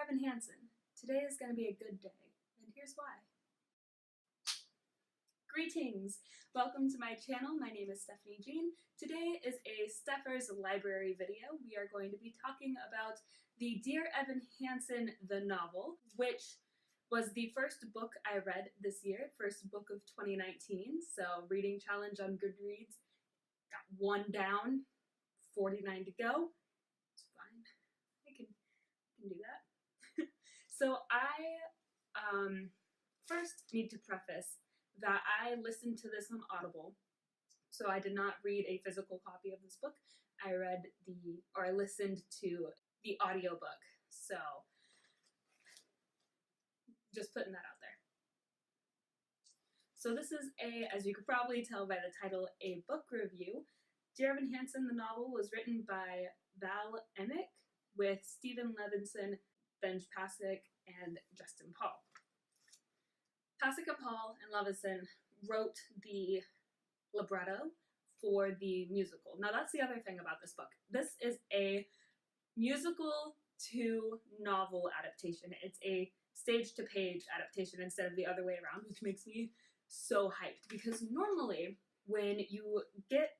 Evan Hansen. Today is going to be a good day, and here's why. Greetings! Welcome to my channel. My name is Stephanie Jean. Today is a Steffers Library video. We are going to be talking about the Dear Evan Hansen, the novel, which was the first book I read this year, first book of 2019. So reading challenge on Goodreads, got 1 down, 49 to go. It's fine. I can do that. So I first need to preface that I listened to this on Audible. So I did not read a physical copy of this book. I listened to the audiobook. So just putting that out there. So this is as you could probably tell by the title, a book review. Dear Evan Hansen, the novel, was written by Val Emick with Stephen Levinson, Benj Pasek, and Justin Paul. Pasek and Paul and Levinson wrote the libretto for the musical. Now that's the other thing about this book. This is a musical to novel adaptation. It's a stage-to-page adaptation instead of the other way around, which makes me so hyped, because normally when you get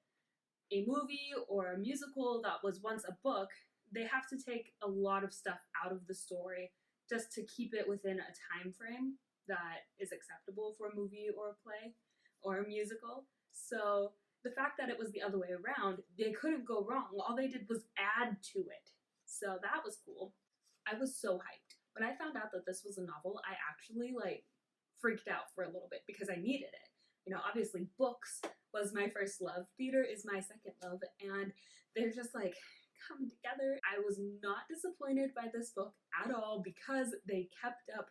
a movie or a musical that was once a book, they have to take a lot of stuff out of the story just to keep it within a time frame that is acceptable for a movie or a play or a musical. So the fact that it was the other way around, they couldn't go wrong. All they did was add to it. So that was cool. I was so hyped. When I found out that this was a novel, I actually freaked out for a little bit because I needed it. You know, obviously books was my first love, theater is my second love, and they're just coming together. I was not disappointed by this book at all because they kept up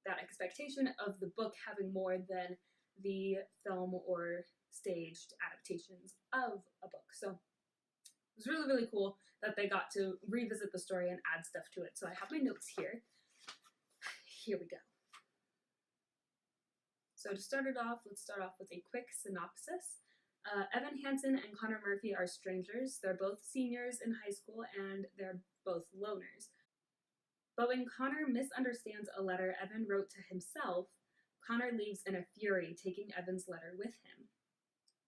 that expectation of the book having more than the film or staged adaptations of a book. So it was really, really cool that they got to revisit the story and add stuff to it. So I have my notes here. Here we go. So to start it off, let's start off with a quick synopsis. Evan Hansen and Connor Murphy are strangers. They're both seniors in high school and they're both loners. But when Connor misunderstands a letter Evan wrote to himself, Connor leaves in a fury, taking Evan's letter with him.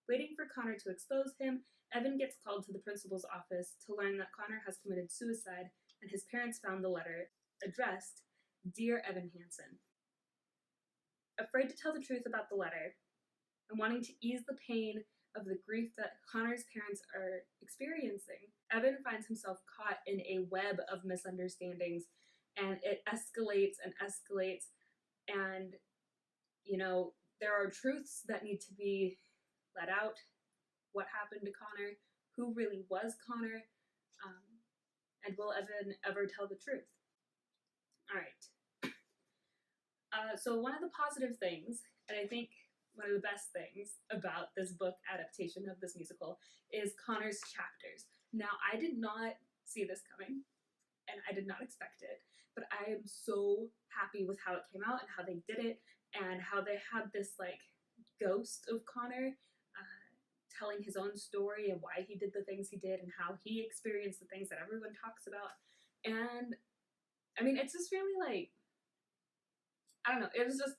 Waiting for Connor to expose him, Evan gets called to the principal's office to learn that Connor has committed suicide and his parents found the letter addressed, Dear Evan Hansen. Afraid to tell the truth about the letter and wanting to ease the pain of the grief that Connor's parents are experiencing, Evan finds himself caught in a web of misunderstandings, and it escalates and escalates, and, you know, there are truths that need to be let out. What happened to Connor? Who really was Connor? And will Evan ever tell the truth? All right. So one of the positive things, and I think one of the best things about this book adaptation of this musical, is Connor's chapters. Now, I did not see this coming, and I did not expect it, but I am so happy with how it came out and how they did it, and how they had this ghost of Connor telling his own story and why he did the things he did and how he experienced the things that everyone talks about. And I mean, it's just really I don't know, it was just,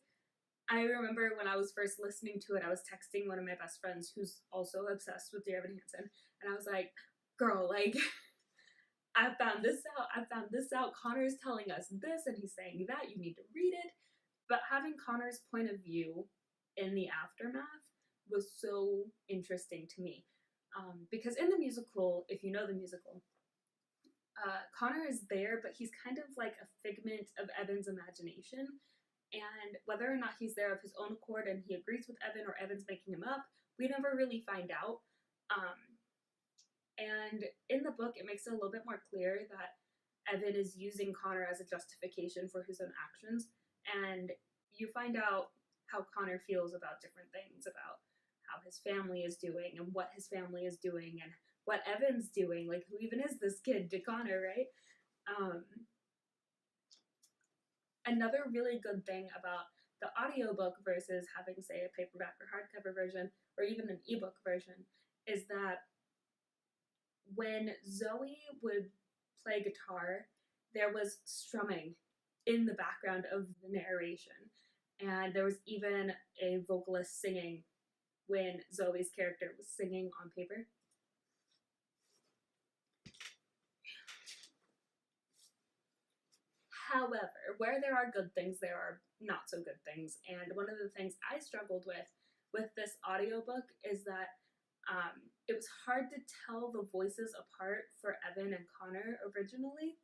I remember when I was first listening to it, I was texting one of my best friends who's also obsessed with Dear Evan Hansen, and I was like, girl, I found this out, Connor's telling us this, and he's saying that, you need to read it. But having Connor's point of view in the aftermath was so interesting to me. Because in the musical, if you know the musical, Connor is there, but he's kind of like a figment of Evan's imagination. And whether or not he's there of his own accord and he agrees with Evan or Evan's making him up, we never really find out. And in the book, it makes it a little bit more clear that Evan is using Connor as a justification for his own actions. And you find out how Connor feels about different things, about how his family is doing and what his family is doing and what Evan's doing. Who even is this kid to Connor, right? Another really good thing about the audiobook versus having, say, a paperback or hardcover version, or even an ebook version, is that when Zoe would play guitar, there was strumming in the background of the narration. And there was even a vocalist singing when Zoe's character was singing on paper. However, where there are good things, there are not so good things. And one of the things I struggled with this audiobook is that it was hard to tell the voices apart for Evan and Connor originally.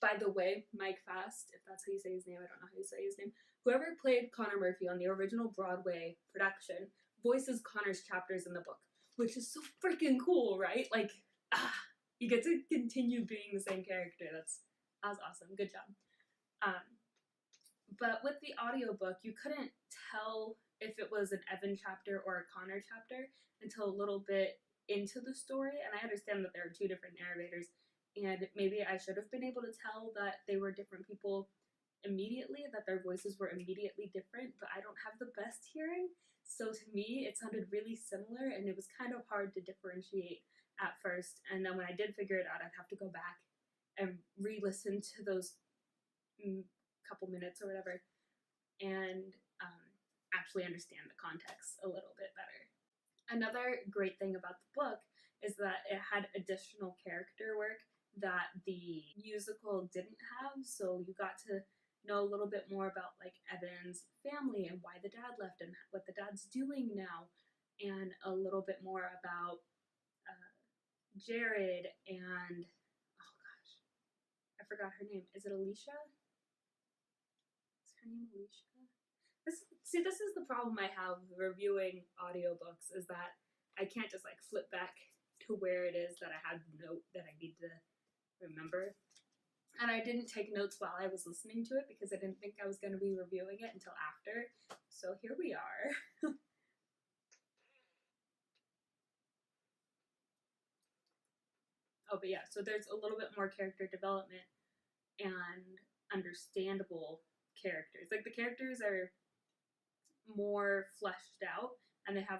By the way, Mike Fast, if that's how you say his name, I don't know how you say his name, whoever played Connor Murphy on the original Broadway production voices Connor's chapters in the book, which is so freaking cool, right? Like, you get to continue being the same character. That was awesome. Good job. But with the audiobook, you couldn't tell if it was an Evan chapter or a Connor chapter until a little bit into the story. And I understand that there are two different narrators, and maybe I should have been able to tell that they were different people immediately, that their voices were immediately different, but I don't have the best hearing. So to me, it sounded really similar, and it was kind of hard to differentiate at first. And then when I did figure it out, I'd have to go back and re-listen to those couple minutes or whatever and actually understand the context a little bit better. Another great thing about the book is that it had additional character work that the musical didn't have. So you got to know a little bit more about like Evan's family and why the dad left and what the dad's doing now, and a little bit more about Jared and, oh gosh, I forgot her name. Is it Alicia? Is her name Alicia? This is the problem I have reviewing audiobooks, is that I can't just like flip back to where it is that I had the note that I need to remember. And I didn't take notes while I was listening to it because I didn't think I was going to be reviewing it until after. So here we are. Oh, but yeah, so there's a little bit more character development and understandable characters. Like the characters are more fleshed out, and they have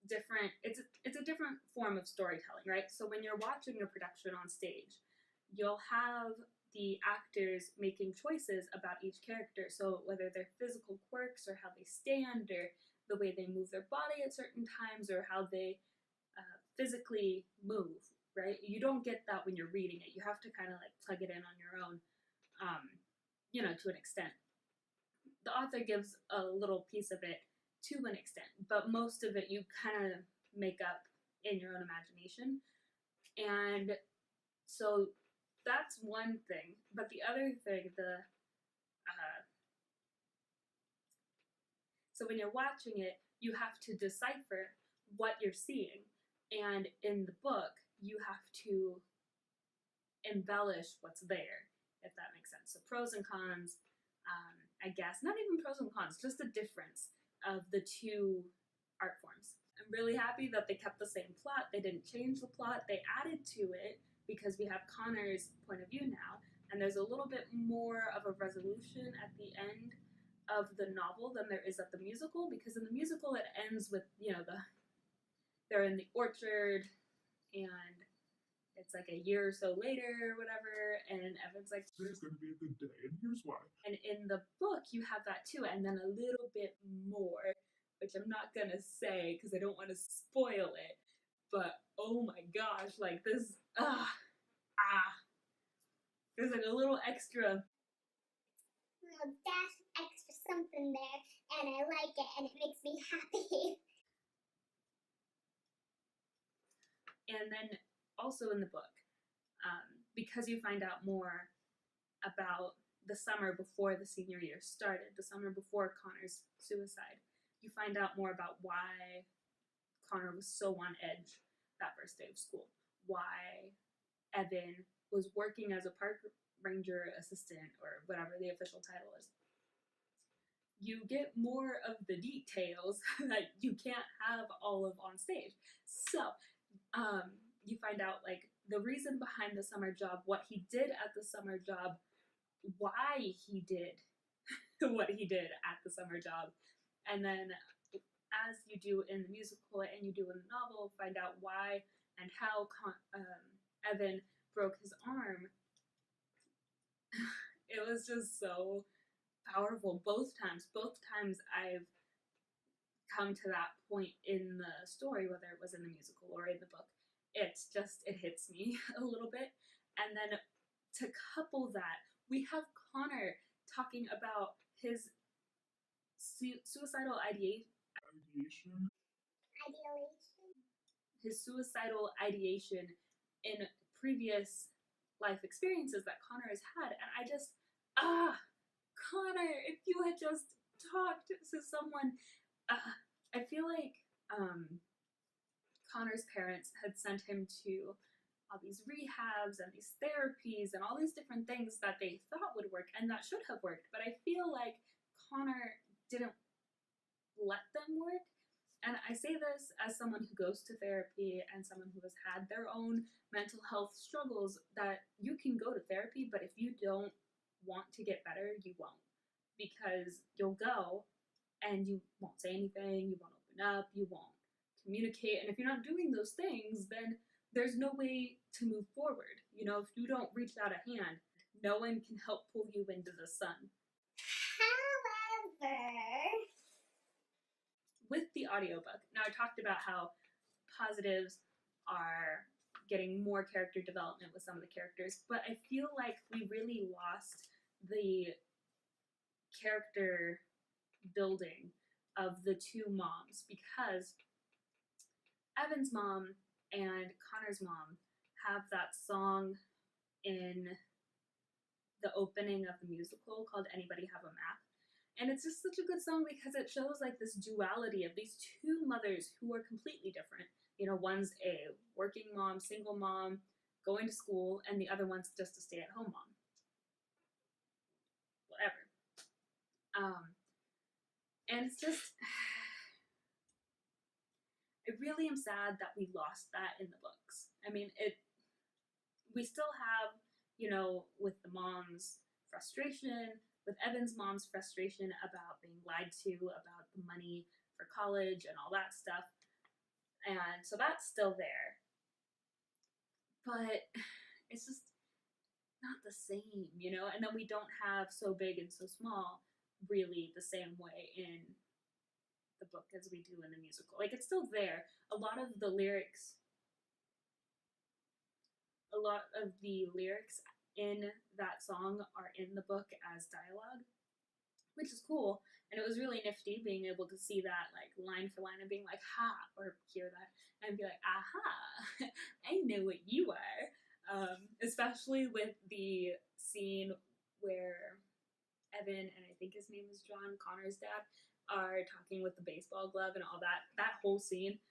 different, it's a different form of storytelling, right? So when you're watching a production on stage, you'll have the actors making choices about each character. So whether they're physical quirks or how they stand or the way they move their body at certain times or how they physically move, right? You don't get that when you're reading it. You have to kind of like plug it in on your own, to an extent. The author gives a little piece of it to an extent, but most of it you kind of make up in your own imagination. And so that's one thing. But the other thing, so when you're watching it, you have to decipher what you're seeing. And in the book, you have to embellish what's there, if that makes sense. So pros and cons, I guess, not even pros and cons, just the difference of the two art forms. I'm really happy that they kept the same plot. They didn't change the plot. They added to it because we have Connor's point of view now, and there's a little bit more of a resolution at the end of the novel than there is at the musical, because in the musical it ends with, they're in the orchard and it's like a year or so later or whatever, and Evan's like, today's going to be a good day, and here's why. And in the book, you have that too, and then a little bit more, which I'm not going to say because I don't want to spoil it, but oh my gosh, like this, there's like a little extra. Dash extra something there, and I like it, and it makes me happy. And then also in the book, because you find out more about the summer before the senior year started, the summer before Connor's suicide, you find out more about why Connor was so on edge that first day of school, why Evan was working as a park ranger assistant, or whatever the official title is. You get more of the details that you can't have all of on stage. So, you find out like the reason behind the summer job, what he did at the summer job, why he did what he did at the summer job, and then as you do in the musical and you do in the novel, find out why and how Evan broke his arm. It was just so powerful both times. Both times I've come to that point in the story, whether it was in the musical or in the book, it hits me a little bit. And then to couple that, we have Connor talking about his suicidal ideation, Ideation. his suicidal ideation in previous life experiences that Connor has had. And I just, Connor, if you had just talked to someone, I feel like Connor's parents had sent him to all these rehabs and these therapies and all these different things that they thought would work and that should have worked. But I feel like Connor didn't let them work. And I say this as someone who goes to therapy and someone who has had their own mental health struggles, that you can go to therapy, but if you don't want to get better, you won't. Because you'll go and you won't say anything, you won't open up, you won't communicate. And if you're not doing those things, then there's no way to move forward. You know, if you don't reach out a hand, no one can help pull you into the sun. However, with the audiobook, now I talked about how positives are getting more character development with some of the characters, but I feel like we really lost the character building of the two moms, because Evan's mom and Connor's mom have that song in the opening of the musical called Anybody Have a Map? And it's just such a good song because it shows like this duality of these two mothers who are completely different. You know, one's a working mom, single mom, going to school, and the other one's just a stay-at-home mom. Whatever. And it's just, I really am sad that we lost that in the books. I mean, we still have, you know, with the mom's frustration, with Evan's mom's frustration about being lied to about the money for college and all that stuff. And so that's still there. But it's just not the same, you know? And then we don't have So Big and So Small really the same way in the book as we do in the musical. Like, it's still there. A lot of the lyrics in that song are in the book as dialogue, which is cool. And it was really nifty being able to see that like line for line and being like, ha, or hear that and be like, aha, I know what you are. Especially with the scene where Evan, and I think his name is John, Connor's dad, are talking with the baseball glove and all that. That whole scene,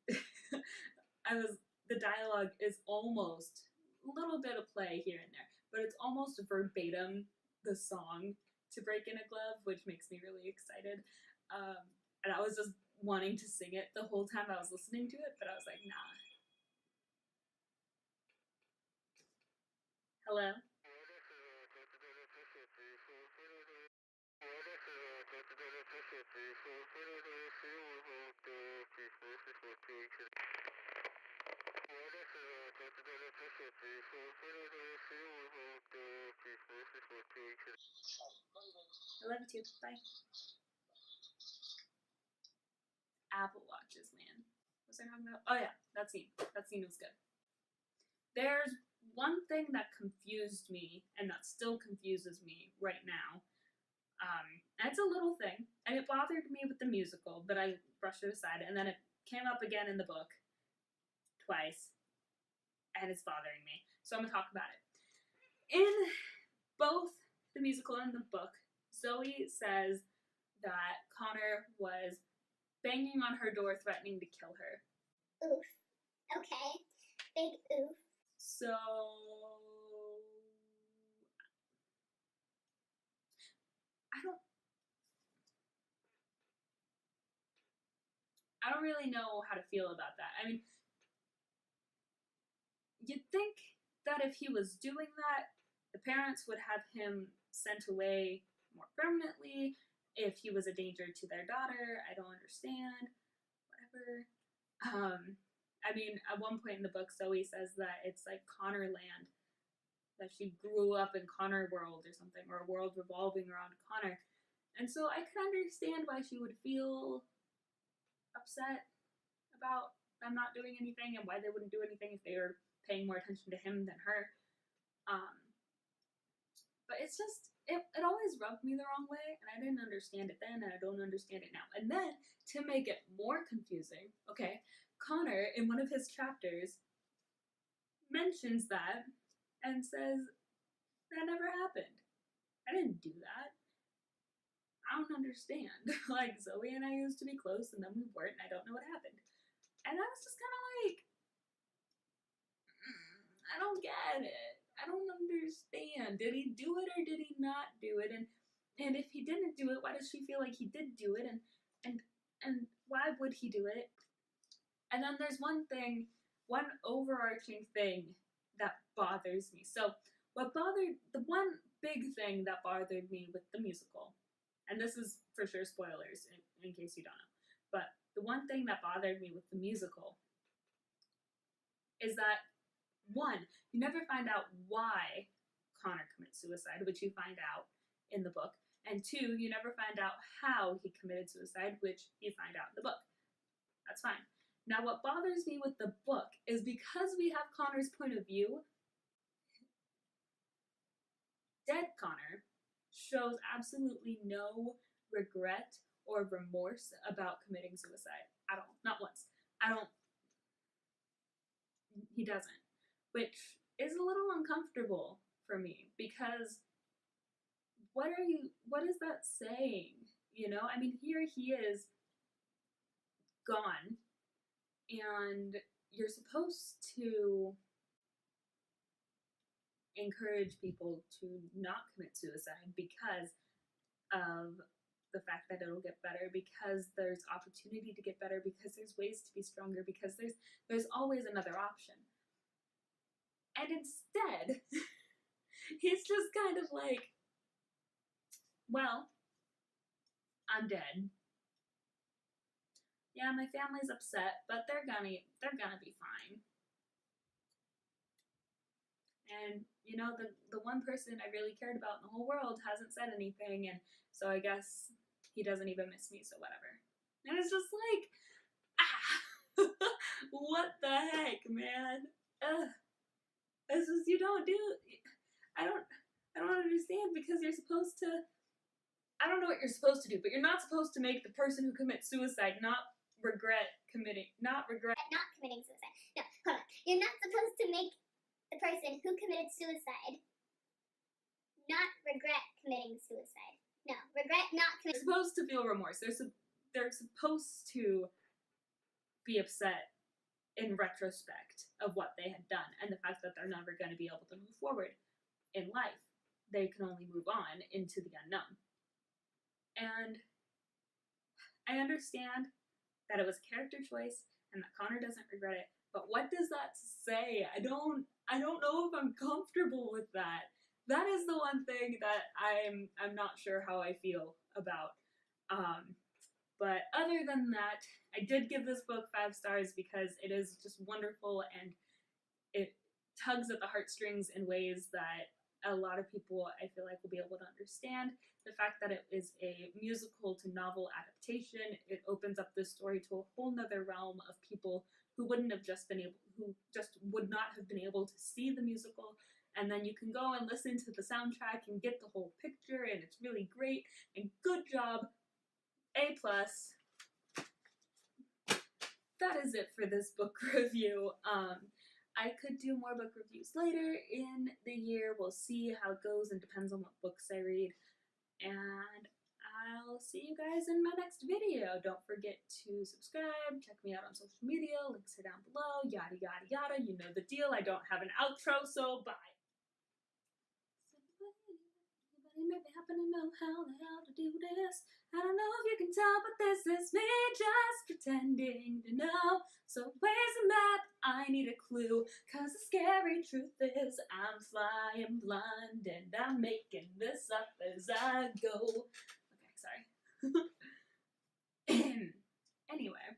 the dialogue is almost a little bit of play here and there, but it's almost verbatim the song To Break in a Glove, which makes me really excited. And I was just wanting to sing it the whole time I was listening to it, but I was like, nah. Hello? I love you too. Bye. Apple Watches, man. What was I talking about? Oh yeah, that scene. That scene was good. There's one thing that confused me, and that still confuses me right now. And it's a little thing, and it bothered me with the musical, but I brushed it aside, and then it came up again in the book twice, and it's bothering me. So I'm gonna talk about it. In both the musical and the book, Zoe says that Connor was banging on her door, threatening to kill her. Oof. Okay. Big oof. So I don't really know how to feel about that. I mean, you'd think that if he was doing that, the parents would have him sent away more permanently. If he was a danger to their daughter, I don't understand. Whatever. I mean, at one point in the book, Zoe says that it's like Connor land that she grew up in Connor world or something, or a world revolving around Connor. And so I could understand why she would feel upset about them not doing anything and why they wouldn't do anything if they were paying more attention to him than her. But it's just, it always rubbed me the wrong way, and I didn't understand it then, and I don't understand it now. And then, to make it more confusing, okay, Connor, in one of his chapters, mentions that and says, that never happened. I didn't do that. I don't understand. Like, Zoe and I used to be close, and then we weren't, and I don't know what happened. And I was just kind of like, I don't get it. I don't understand. Did he do it or did he not do it? And if he didn't do it, why does she feel like he did do it? And why would he do it? And then there's one overarching thing that bothers me. So the one big thing that bothered me with the musical, and this is for sure spoilers in case you don't know, but the one thing that bothered me with the musical is that, one, you never find out why Connor commits suicide, which you find out in the book. And two, you never find out how he committed suicide, which you find out in the book. That's fine. Now, what bothers me with the book is because we have Connor's point of view, dead Connor shows absolutely no regret or remorse about committing suicide at all. Not once. He doesn't. Which is a little uncomfortable for me, because what is that saying? You know, I mean, here he is gone, and you're supposed to encourage people to not commit suicide because of the fact that it'll get better, because there's opportunity to get better, because there's ways to be stronger, because there's always another option. And instead, he's just kind of like, well, I'm dead. Yeah, my family's upset, but they're gonna be fine. And, you know, the one person I really cared about in the whole world hasn't said anything, and so I guess he doesn't even miss me, so whatever. And it's just like, what the heck, man? It's just, I don't understand, because you're supposed to, I don't know what you're supposed to do, but you're not supposed to make the person who commits suicide not committing suicide. No, hold on. You're not supposed to make the person who committed suicide not regret committing suicide. No, regret not committing. They're supposed to feel remorse. They're supposed to be upset in retrospect of what they had done, and the fact that they're never going to be able to move forward in life. They can only move on into the unknown. And I understand that it was a character choice and that Connor doesn't regret it, but what does that say? I don't know if I'm comfortable with that. That is the one thing that I'm not sure how I feel about. But other than that, I did give this book 5 stars because it is just wonderful, and it tugs at the heartstrings in ways that a lot of people, I feel like, will be able to understand. The fact that it is a musical to novel adaptation, it opens up this story to a whole nother realm of people who would not have been able to see the musical. And then you can go and listen to the soundtrack and get the whole picture, and it's really great, and good job. A+. That is it for this book review. I could do more book reviews later in the year. We'll see how it goes, and depends on what books I read. And I'll see you guys in my next video. Don't forget to subscribe, check me out on social media, links are down below, yada yada yada. You know the deal. I don't have an outro, so bye. Maybe happen to know how the hell to do this. I don't know if you can tell, but this is me just pretending to know. So where's the map? I need a clue, cause the scary truth is I'm flying blind and I'm making this up as I go. Okay, sorry. Anyway.